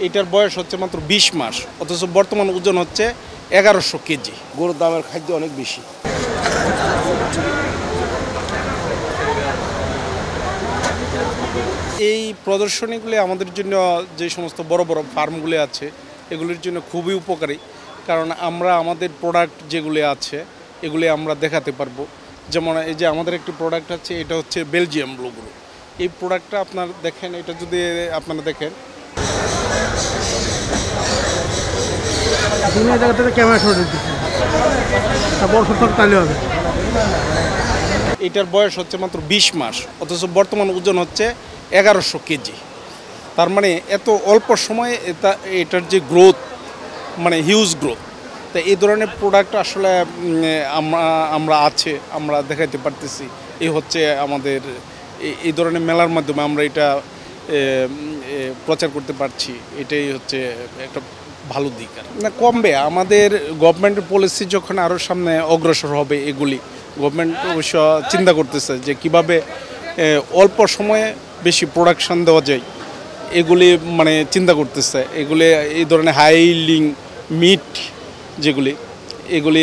এটার বয়স হচ্ছে মাত্র 20 মাস, অথচ বর্তমান ওজন হচ্ছে 1100 কেজি। গরুর দামের খাদ্য অনেক বেশি। এই প্রদর্শনীগুলি আমাদের জন্য, যে সমস্ত বড় বড় ফার্মগুলি আছে এগুলির জন্য খুবই উপকারী, কারণ আমরা আমাদের প্রোডাক্ট যেগুলি আছে এগুলি আমরা দেখাতে পারবো। যেমন এই যে আমাদের একটি প্রোডাক্ট আছে, এটা হচ্ছে বেলজিয়াম ব্লু গরু। এই প্রোডাক্টটা আপনার দেখেন, এটা যদি আপনারা দেখেন, এটার বয়স হচ্ছে মাত্র 20 মাস, অথচ বর্তমান ওজন হচ্ছে 1100 কেজি। তার মানে এত অল্প সময়ে এটার যে গ্রোথ, মানে হিউজ গ্রোথ। তো এই ধরনের প্রোডাক্ট আসলে আমরা দেখাইতে পারতেছি। এই হচ্ছে আমাদের এই ধরনের মেলার মাধ্যমে আমরা এটা প্রচার করতে পারছি। এটাই হচ্ছে একটা ভালো দিক। আর না, কমবে। আমাদের গভর্নমেন্টের পলিসি যখন আরও সামনে অগ্রসর হবে, এগুলি গভর্নমেন্ট অবশ্য চিন্তা করতেছে যে কিভাবে অল্প সময়ে বেশি প্রোডাকশন দেওয়া যায়, এগুলি মানে চিন্তা করতেছে। এগুলি এই ধরনের হাইলিং মিট যেগুলি, এগুলি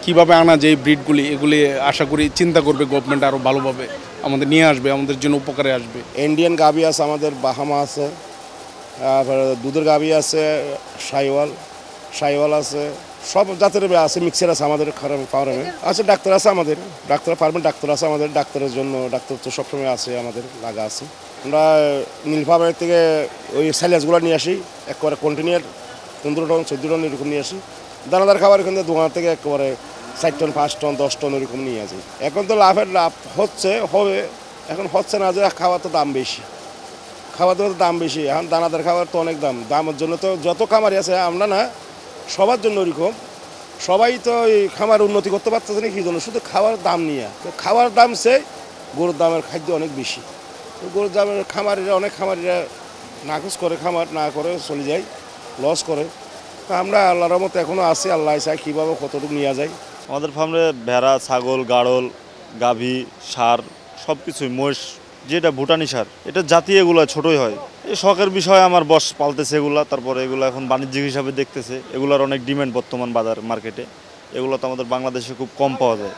কিভাবে আনা যায়, ব্রিডগুলি, এগুলি আশা করি চিন্তা করবে গভর্নমেন্ট, আরও ভালোভাবে আমাদের নিয়ে আসবে, আমাদের জন্য উপকারে আসবে। ইন্ডিয়ান গাভি আছে, আমাদের বাহামা আছে, তারপরে দুধের গাভি আছে, সাইওয়াল আছে, সব জাতের আছে, মিক্সার আছে আমাদের ফার্মে আছে। ডাক্তার আছে আমাদের, ফার্মের ডাক্তার আছে আমাদের। ডাক্তারের জন্য ডাক্তার তো সবসময় আছে, আমাদের লাগা আছে। আমরা নীলফামারী থেকে ওই স্যালাসগুলো নিয়ে আসি, একবারে কন্টিনিউর 15 টন 14 টন এরকম নিয়ে আসি। দানাদার খাবার এখান থেকে দোকান থেকে একেবারে 4 টন 5 টন 10 টন এরকম নিয়ে আসি। এখন তো লাভ হবে, এখন হচ্ছে না, যে খাওয়ার তো দাম বেশি, খাওয়া দাওয়ার দাম বেশি। এখন দানাদার খাবার তো অনেক দামের জন্য তো যত খামারি আছে, আমরা না সবার জন্য ওইরকম, সবাই তো এই খামার উন্নতি করতে পারতেছে না। কি জন্য? শুধু খাওয়ার দাম নিয়ে। খাওয়ার দাম গরুর দামের খাদ্য অনেক বেশি। গরুর দামের অনেক খামারিরা নাকচ করে, খামার না করে চলে যায়, লস করে। তা আমরা আল্লাহর রহমতে এখনও আছি, আল্লাহ চাই কীভাবে কতটুকু নিয়ে যায়। আমাদের ফার্মে ভেড়া, ছাগল, গাড়ল, গাভী, ষাঁড় সব কিছুই, মহিষ, যেটা ভুটানি ষাঁড়, এটা জাতি এগুলো ছোটোই হয়। এই শখের বিষয়ে আমার বস পালতেছে এগুলা, তারপরে এগুলো এখন বাণিজ্যিক হিসাবে দেখতেছে। এগুলার অনেক ডিমান্ড বর্তমান বাজার মার্কেটে। এগুলো তো আমাদের বাংলাদেশে খুব কম পাওয়া যায়,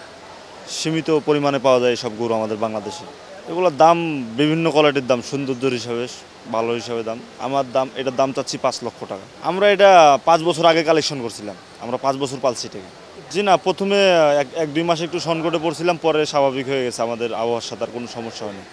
সীমিত পরিমাণে পাওয়া যায় সব গরু আমাদের বাংলাদেশে। এগুলোর দাম বিভিন্ন কোয়ালিটির দাম, সৌন্দর্যের হিসাবে ভালো হিসাবে দাম। এটার দাম চাচ্ছি 5 লক্ষ টাকা। আমরা এটা 5 বছর আগে কালেকশন করছিলাম, আমরা 5 বছর পালছি এটাকে। জি না, প্রথমে 1-2 মাস একটু সংকটে পড়ছিলাম, পরে স্বাভাবিক হয়ে গেছে, আমাদের আবহাওয়ার সাথে আর কোনো সমস্যা হয়নি।